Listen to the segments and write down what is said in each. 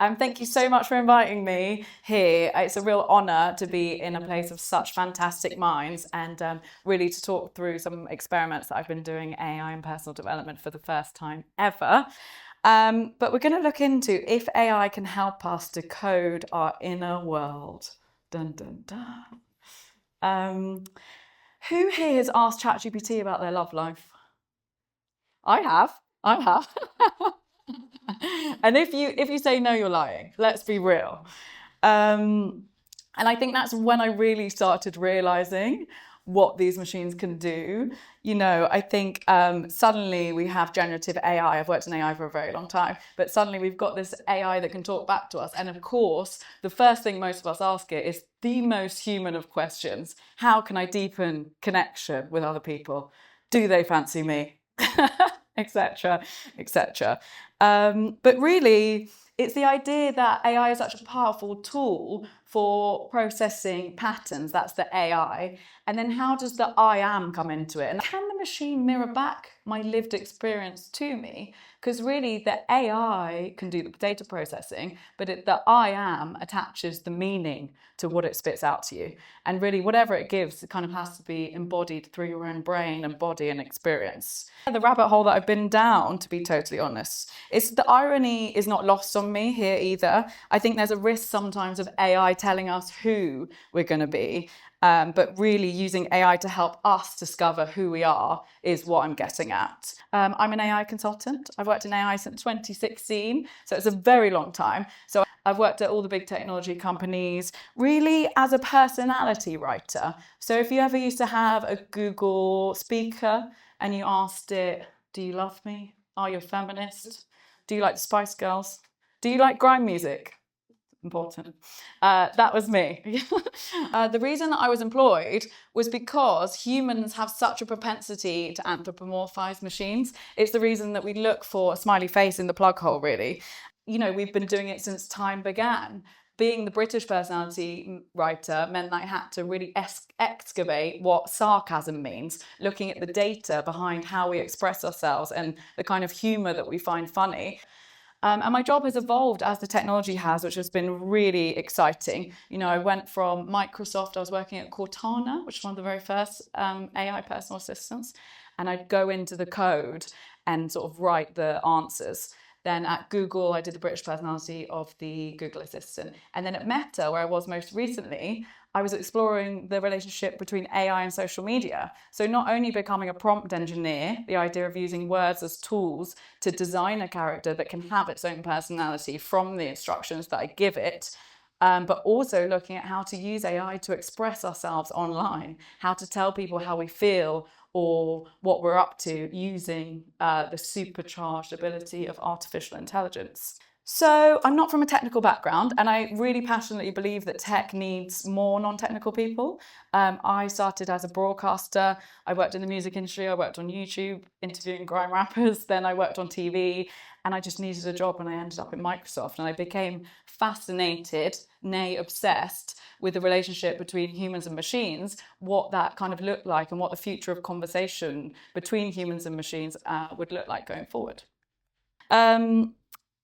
Thank you so much for inviting me here. It's a real honour to be in a place of such fantastic minds and really to talk through some experiments that I've been doing AI and personal development for the first time ever. But we're going to look into if AI can help us decode our inner world. Dun, dun, dun. Who here has asked ChatGPT about their love life? I have. And if you say no, you're lying. Let's be real. And I think that's when I really started realizing what these machines can do. I think suddenly we have generative AI. I've worked in AI for a very long time, but suddenly we've got this AI that can talk back to us. And of course, the first thing most of us ask it is the most human of questions. How can I deepen connection with other people? Do they fancy me? Etc., etc. But really, it's the idea that AI is such a powerful tool for processing patterns. That's the AI. And then how does the I am come into it? And can the machine mirror back my lived experience to me? Because really, the AI can do the data processing, but the I am attaches the meaning to what it spits out to you. And really, whatever it gives, it kind of has to be embodied through your own brain and body and experience. The rabbit hole that I've been down, to be totally honest, is the irony is not lost on me here either. I think there's a risk sometimes of AI telling us who we're going to be. But really using AI to help us discover who we are is what I'm getting at. I'm an AI consultant. I've worked in AI since 2016, so it's a very long time. So I've worked at all the big technology companies, really as a personality writer. So if you ever used to have a Google speaker and you asked it, do you love me? Are you a feminist? Do you like the Spice Girls? Do you like grime music? Important. That was me. The reason that I was employed was because humans have such a propensity to anthropomorphize machines. It's the reason that we look for a smiley face in the plug hole, really. We've been doing it since time began. Being the British personality writer meant I had to really excavate what sarcasm means, looking at the data behind how we express ourselves and the kind of humour that we find funny. And my job has evolved as the technology has, which has been really exciting. I went from Microsoft, I was working at Cortana, which is one of the very first AI personal assistants, and I'd go into the code and sort of write the answers. Then at Google, I did the British personality of the Google Assistant. And then at Meta, where I was most recently, I was exploring the relationship between AI and social media. So not only becoming a prompt engineer, the idea of using words as tools to design a character that can have its own personality from the instructions that I give it, but also looking at how to use AI to express ourselves online, how to tell people how we feel or what we're up to using the supercharged ability of artificial intelligence. So I'm not from a technical background, and I really passionately believe that tech needs more non-technical people. I started as a broadcaster. I worked in the music industry. I worked on YouTube interviewing grime rappers. Then I worked on TV, and I just needed a job, and I ended up at Microsoft. And I became fascinated, nay obsessed, with the relationship between humans and machines, what that kind of looked like, and what the future of conversation between humans and machines would look like going forward.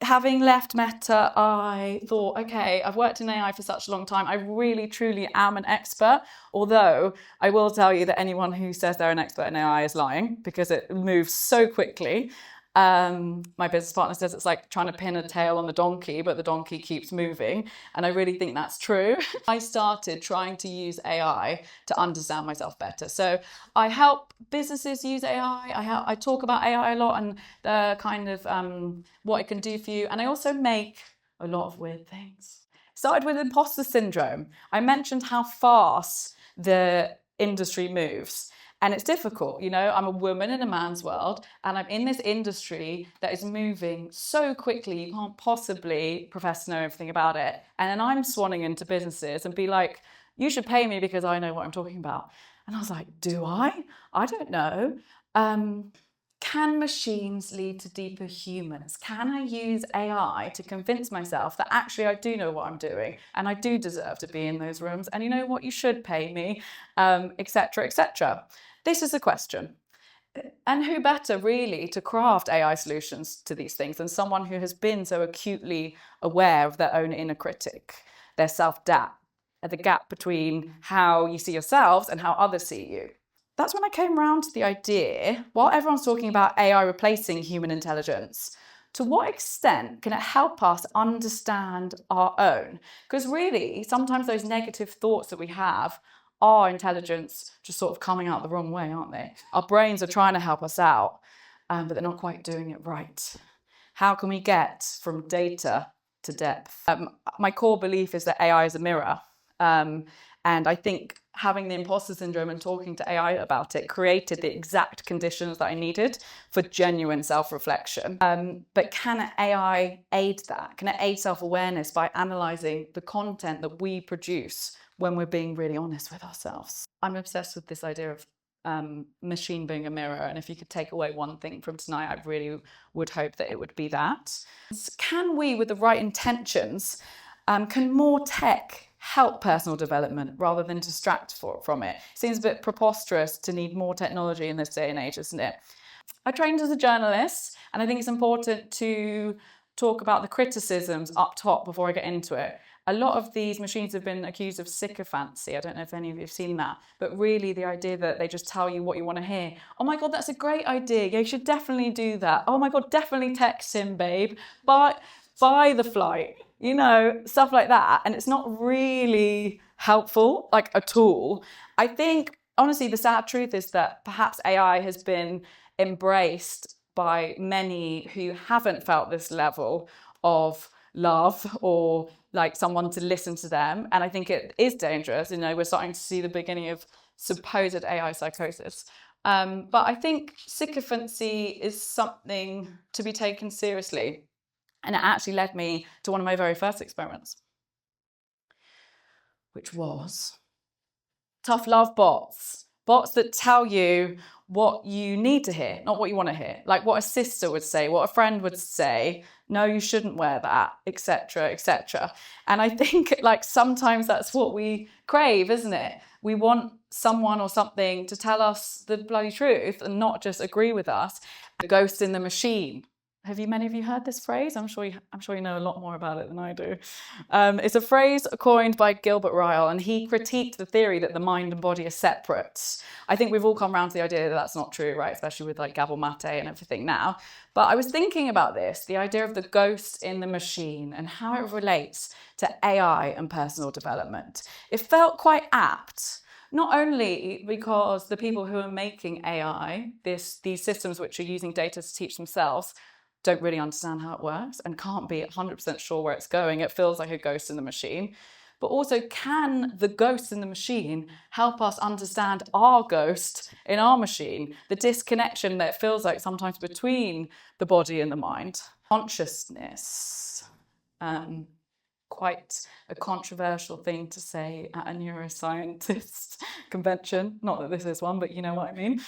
Having left Meta, I thought, okay, I've worked in AI for such a long time. I really, truly am an expert. Although I will tell you that anyone who says they're an expert in AI is lying because it moves so quickly. My business partner says it's like trying to pin a tail on the donkey, but the donkey keeps moving. And I really think that's true. I started trying to use AI to understand myself better. So I help businesses use AI. I talk about AI a lot and the kind of what it can do for you. And I also make a lot of weird things. Started with imposter syndrome. I mentioned how fast the industry moves. And it's difficult, I'm a woman in a man's world, and I'm in this industry that is moving so quickly, you can't possibly profess to know everything about it. And then I'm swanning into businesses and be like, you should pay me because I know what I'm talking about. And I was like, do I? I don't know. Can machines lead to deeper humans? Can I use AI to convince myself that actually I do know what I'm doing and I do deserve to be in those rooms and you know what, you should pay me, etc., etc. This is a question. And who better, really, to craft AI solutions to these things than someone who has been so acutely aware of their own inner critic, their self-doubt, the gap between how you see yourselves and how others see you. That's when I came around to the idea, while everyone's talking about AI replacing human intelligence, to what extent can it help us understand our own? Because really, sometimes those negative thoughts that we have are intelligence just sort of coming out the wrong way, aren't they? Our brains are trying to help us out, but they're not quite doing it right. How can we get from data to depth? My core belief is that AI is a mirror. And I think having the imposter syndrome and talking to AI about it created the exact conditions that I needed for genuine self-reflection. But can AI aid that? Can it aid self-awareness by analysing the content that we produce when we're being really honest with ourselves? I'm obsessed with this idea of machine being a mirror, and if you could take away one thing from tonight, I really would hope that it would be that. Can we, with the right intentions, can more tech help personal development rather than distract from it? Seems a bit preposterous to need more technology in this day and age, isn't it? I trained as a journalist, and I think it's important to talk about the criticisms up top before I get into it. A lot of these machines have been accused of sycophancy. I don't know if any of you have seen that, but really the idea that they just tell you what you want to hear. Oh my God, that's a great idea. Yeah, you should definitely do that. Oh my God, definitely text him, babe. But buy the flight, you know, stuff like that. And it's not really helpful, like at all. I think, honestly, the sad truth is that perhaps AI has been embraced by many who haven't felt this level of love or like someone to listen to them. And I think it is dangerous. You know, we're starting to see the beginning of supposed AI psychosis. But I think sycophancy is something to be taken seriously. And it actually led me to one of my very first experiments, which was tough love bots. Bots that tell you what you need to hear, not what you want to hear. Like what a sister would say, what a friend would say, no, you shouldn't wear that, etc., etc. And I think like sometimes that's what we crave, isn't it? We want someone or something to tell us the bloody truth and not just agree with us. The ghost in the machine. Many of you heard this phrase? I'm sure you know a lot more about it than I do. It's a phrase coined by Gilbert Ryle, and he critiqued the theory that the mind and body are separate. I think we've all come around to the idea that that's not true, right? Especially with like Gabor Mate and everything now. But I was thinking about this, the idea of the ghost in the machine and how it relates to AI and personal development. It felt quite apt. Not only because the people who are making AI, these systems which are using data to teach themselves, don't really understand how it works and can't be 100% sure where it's going. It feels like a ghost in the machine. But also, can the ghost in the machine help us understand our ghost in our machine? The disconnection that it feels like sometimes between the body and the mind. Consciousness. Quite a controversial thing to say at a neuroscientist convention. Not that this is one, but you know what I mean.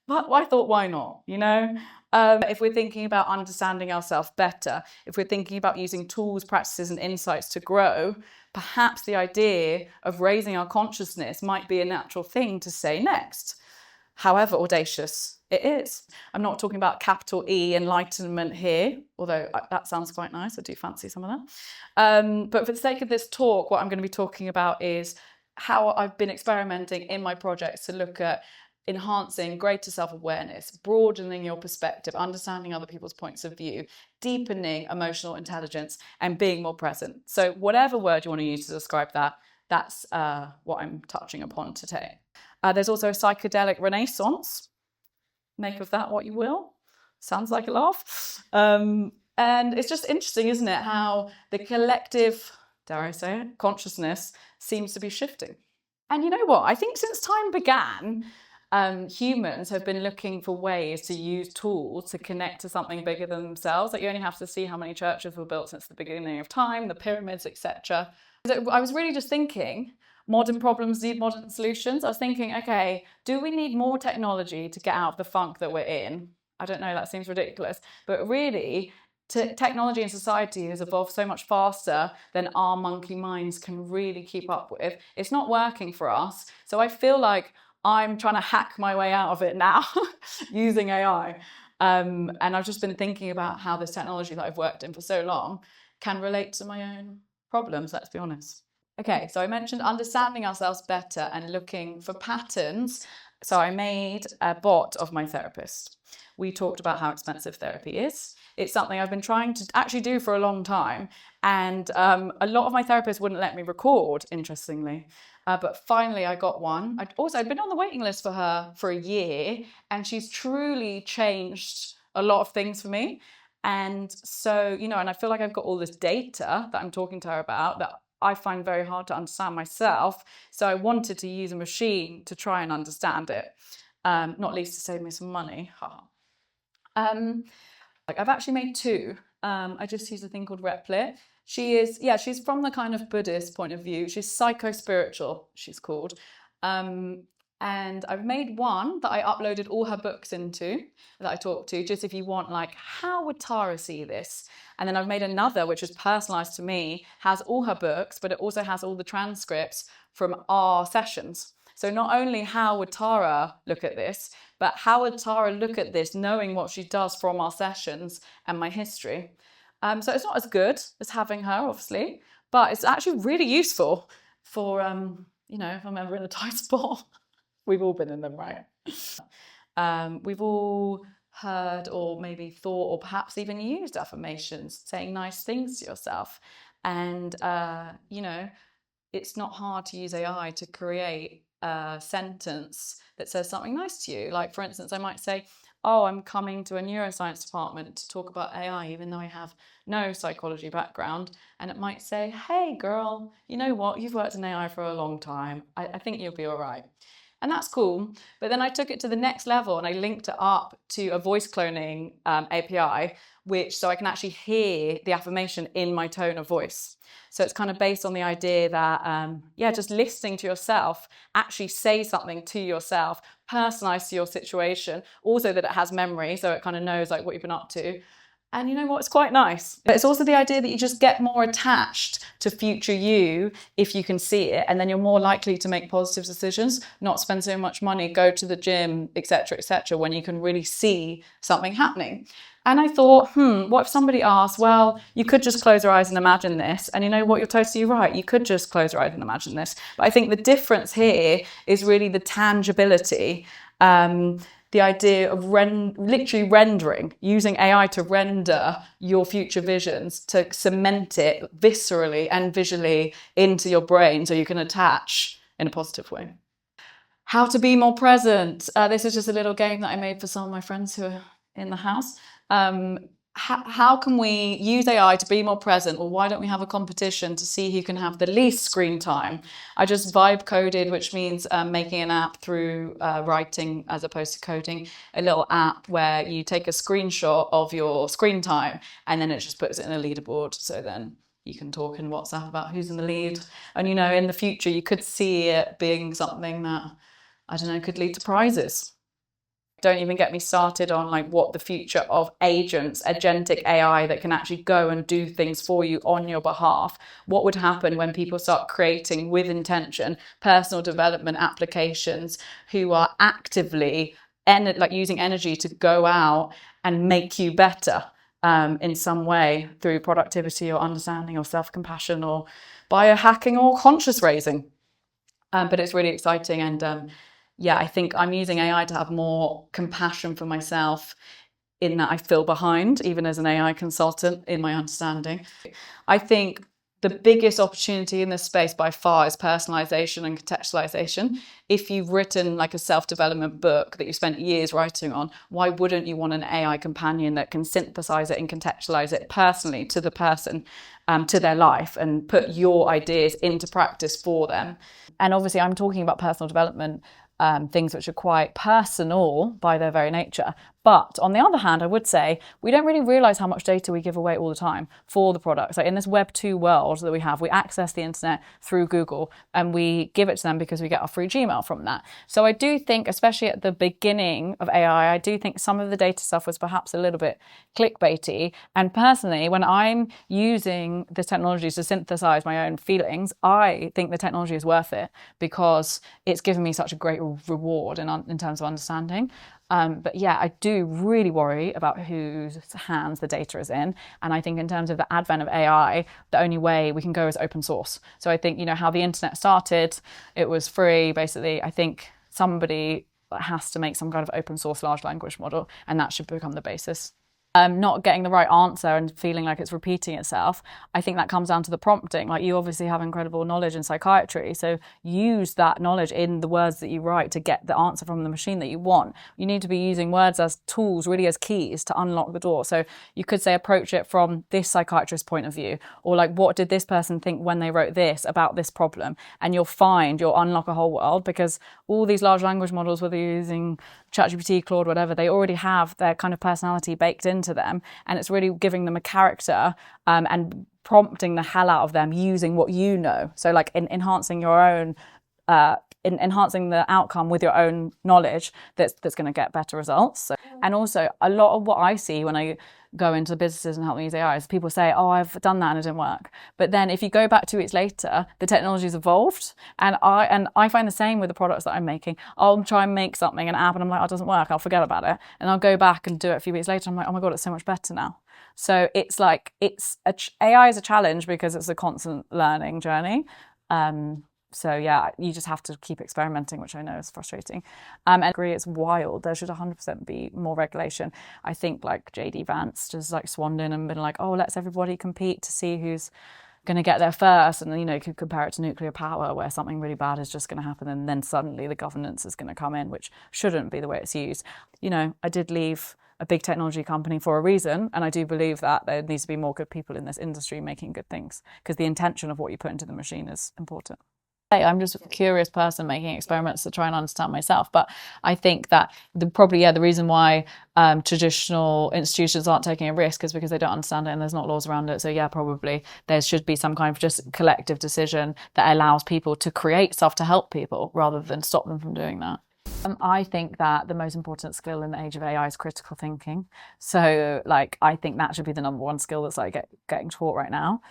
But I thought, why not? You know, if we're thinking about understanding ourselves better, if we're thinking about using tools, practices, and insights to grow, perhaps the idea of raising our consciousness might be a natural thing to say next. However audacious it is. I'm not talking about capital E enlightenment here, although that sounds quite nice. I do fancy some of that. But for the sake of this talk, what I'm going to be talking about is how I've been experimenting in my projects to look at enhancing greater self-awareness, broadening your perspective, understanding other people's points of view, deepening emotional intelligence, and being more present. So whatever word you want to use to describe that, that's what I'm touching upon today. There's also a psychedelic renaissance. Make of that what you will. Sounds like a laugh. And it's just interesting, isn't it, how the collective, dare I say it, consciousness seems to be shifting. And you know what? I think since time began, humans have been looking for ways to use tools to connect to something bigger than themselves. Like you only have to see how many churches were built since the beginning of time, the pyramids, etc. So I was really just thinking, modern problems need modern solutions. I was thinking, okay, do we need more technology to get out of the funk that we're in? I don't know, that seems ridiculous. But really, technology and society has evolved so much faster than our monkey minds can really keep up with. It's not working for us. So I feel like I'm trying to hack my way out of it now using AI. And I've just been thinking about how this technology that I've worked in for so long can relate to my own problems, let's be honest. Okay, so I mentioned understanding ourselves better and looking for patterns. So I made a bot of my therapist. We talked about how expensive therapy is. It's something I've been trying to actually do for a long time. And a lot of my therapists wouldn't let me record, interestingly. But finally I got one. I'd been on the waiting list for her for a year, and she's truly changed a lot of things for me. And so, and I feel like I've got all this data that I'm talking to her about that I find very hard to understand myself. So I wanted to use a machine to try and understand it, not least to save me some money. I've actually made two. I just use a thing called Replit. She's from the kind of Buddhist point of view. She's psycho-spiritual, she's called. And I've made one that I uploaded all her books into, that I talked to, just if you want, like, how would Tara see this? And then I've made another, which is personalized to me, has all her books, but it also has all the transcripts from our sessions. So not only how would Tara look at this, but how would Tara look at this knowing what she does from our sessions and my history. So it's not as good as having her, obviously, but it's actually really useful for, if I'm ever in a tight spot. We've all been in them, right? We've all heard or maybe thought or perhaps even used affirmations, saying nice things to yourself. And, it's not hard to use AI to create a sentence that says something nice to you. Like, for instance, I might say, oh, I'm coming to a neuroscience department to talk about AI, even though I have no psychology background. And it might say, hey, girl, you know what? You've worked in AI for a long time. I think you'll be all right. And that's cool. But then I took it to the next level and I linked it up to a voice cloning API, so I can actually hear the affirmation in my tone of voice. So it's kind of based on the idea that, just listening to yourself, actually say something to yourself, personalized to your situation. Also that it has memory, so it kind of knows like what you've been up to. And you know what? It's quite nice. But it's also the idea that you just get more attached to future you if you can see it. And then you're more likely to make positive decisions, not spend so much money, go to the gym, etc., when you can really see something happening. And I thought, what if somebody asked, well, you could just close your eyes and imagine this. And you know what? You're totally right. You could just close your eyes and imagine this. But I think the difference here is really the tangibility. The idea of literally rendering, using AI to render your future visions, to cement it viscerally and visually into your brain so you can attach in a positive way. How to be more present. This is just a little game that I made for some of my friends who are in the house. How can we use AI to be more present? Or why don't we have a competition to see who can have the least screen time? I just vibe coded, which means making an app through writing as opposed to coding, a little app where you take a screenshot of your screen time and then it just puts it in a leaderboard. So then you can talk in WhatsApp about who's in the lead. And, in the future, you could see it being something that, could lead to prizes. Don't even get me started on like what the future of agents, agentic AI that can actually go and do things for you on your behalf. What would happen when people start creating with intention personal development applications who are actively using energy to go out and make you better in some way through productivity or understanding or self-compassion or biohacking or conscious raising. But it's really exciting and I think I'm using AI to have more compassion for myself in that I feel behind, even as an AI consultant, in my understanding. I think the biggest opportunity in this space by far is personalization and contextualization. If you've written like a self-development book that you spent years writing on, why wouldn't you want an AI companion that can synthesize it and contextualize it personally to the person, to their life, and put your ideas into practice for them? And obviously I'm talking about personal development, things which are quite personal by their very nature. But on the other hand, I would say we don't really realize how much data we give away all the time for the products. Like in this Web 2 world that we have, we access the internet through Google and we give it to them because we get our free Gmail from that. So I do think, especially at the beginning of AI, I do think some of the data stuff was perhaps a little bit clickbaity. And personally, when I'm using the technologies to synthesize my own feelings, I think the technology is worth it because it's given me such a great reward in terms of understanding. But yeah, I do really worry about whose hands the data is in. And I think in terms of the advent of AI, the only way we can go is open source. So I think, how the internet started, it was free, basically. I think somebody has to make some kind of open source large language model, and that should become the basis. Not getting the right answer and feeling like it's repeating itself, I think that comes down to the prompting. Like, you obviously have incredible knowledge in psychiatry, so use that knowledge in the words that you write to get the answer from the machine that you want. You need to be using words as tools, really as keys to unlock the door. So you could say approach it from this psychiatrist's point of view, or like, what did this person think when they wrote this about this problem? And you'll unlock a whole world, because all these large language models, whether you're using ChatGPT, Claude, whatever, they already have their kind of personality baked into them, and it's really giving them a character and prompting the hell out of them using what you know. So like enhancing your own, enhancing the outcome with your own knowledge that's going to get better results. So, and also a lot of what I see when I go into businesses and help them use AI is people say, oh, I've done that and it didn't work. But then if you go back 2 weeks later, the technology's evolved. And I find the same with the products that I'm making. I'll try and make something, an app, and I'm like, oh, it doesn't work, I'll forget about it. And I'll go back and do it a few weeks later. I'm like, oh my God, it's so much better now. So it's like, AI is a challenge because it's a constant learning journey. So yeah, you just have to keep experimenting, which I know is frustrating. And I agree, it's wild. There should 100% be more regulation. I think like JD Vance just like swanned in and been like, oh, let's everybody compete to see who's going to get there first. And then, you could compare it to nuclear power, where something really bad is just going to happen, and then suddenly the governance is going to come in, which shouldn't be the way it's used. I did leave a big technology company for a reason, and I do believe that there needs to be more good people in this industry making good things, because the intention of what you put into the machine is important. I'm just a curious person making experiments to try and understand myself. But I think that the reason why traditional institutions aren't taking a risk is because they don't understand it and there's not laws around it. So yeah, probably there should be some kind of just collective decision that allows people to create stuff to help people rather than stop them from doing that. I think that the most important skill in the age of AI is critical thinking. So I think that should be the number one skill that's getting taught right now.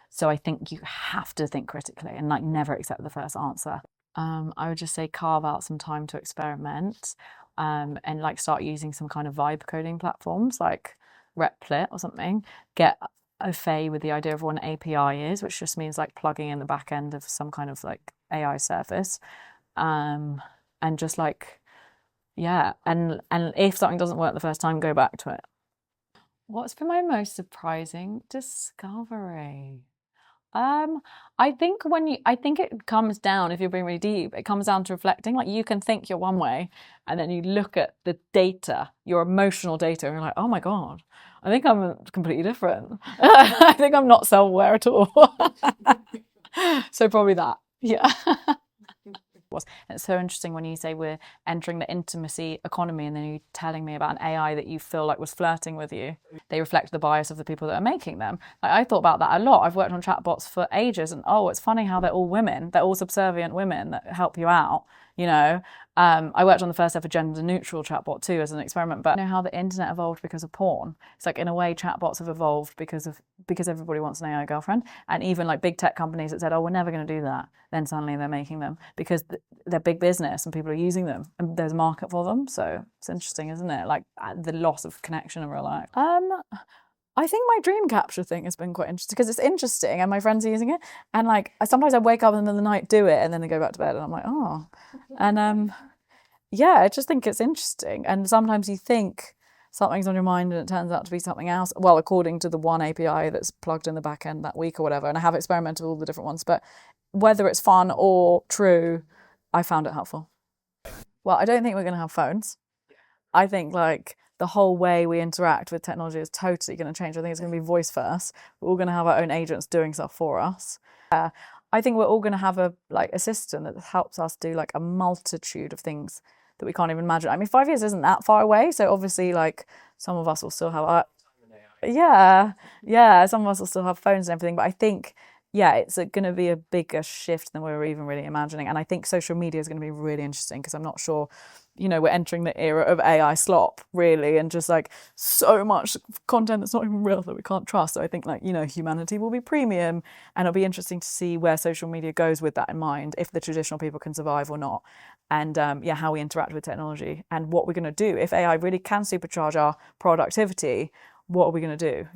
So I think you have to think critically and never accept the first answer. I would just say carve out some time to experiment, and start using some kind of vibe coding platforms like Replit or something. Get au fait with the idea of what an API is, which just means plugging in the back end of some kind of AI service. And just yeah, and if something doesn't work the first time, go back to it. What's been my most surprising discovery? I think it comes down, if you're being really deep, it comes down to reflecting. You can think you're one way, and then you look at the data, your emotional data, and you're like, oh my God, I think I'm completely different. I think I'm not self-aware at all. So probably that, yeah. It's so interesting when you say we're entering the intimacy economy, and then you're telling me about an AI that you feel like was flirting with you. They reflect the bias of the people that are making them. I thought about that a lot. I've worked on chatbots for ages, and it's funny how they're all women. They're all subservient women that help you out. I worked on the first ever gender neutral chatbot too as an experiment. But how the internet evolved because of porn. It's in a way chatbots have evolved because everybody wants an AI girlfriend, and even big tech companies that said, oh, we're never going to do that, then suddenly they're making them because they're big business and people are using them and there's a market for them. So it's interesting, isn't it? The loss of connection in real life. I think my dream capture thing has been quite interesting because it's interesting and my friends are using it, and sometimes I wake up in the middle of the night, do it, and then I go back to bed and I'm like, oh. And yeah, I just think it's interesting. And sometimes you think something's on your mind and it turns out to be something else. Well, according to the one API that's plugged in the back end that week or whatever. And I have experimented with all the different ones, but whether it's fun or true, I found it helpful. Well, I don't think we're going to have phones. I think the whole way we interact with technology is totally going to change. I think it's going to be voice first. We're all going to have our own agents doing stuff for us. I think we're all going to have a assistant that helps us do a multitude of things that we can't even imagine. I mean, 5 years isn't that far away. So obviously, like, some of us will still have some of us will still have phones and everything. But I think, yeah, it's going to be a bigger shift than we were even really imagining. And I think social media is going to be really interesting because I'm not sure, we're entering the era of AI slop, really, and just like so much content that's not even real that we can't trust. So I think, like, humanity will be premium, and it'll be interesting to see where social media goes with that in mind, if the traditional people can survive or not. And how we interact with technology and what we're going to do if AI really can supercharge our productivity. What are we going to do?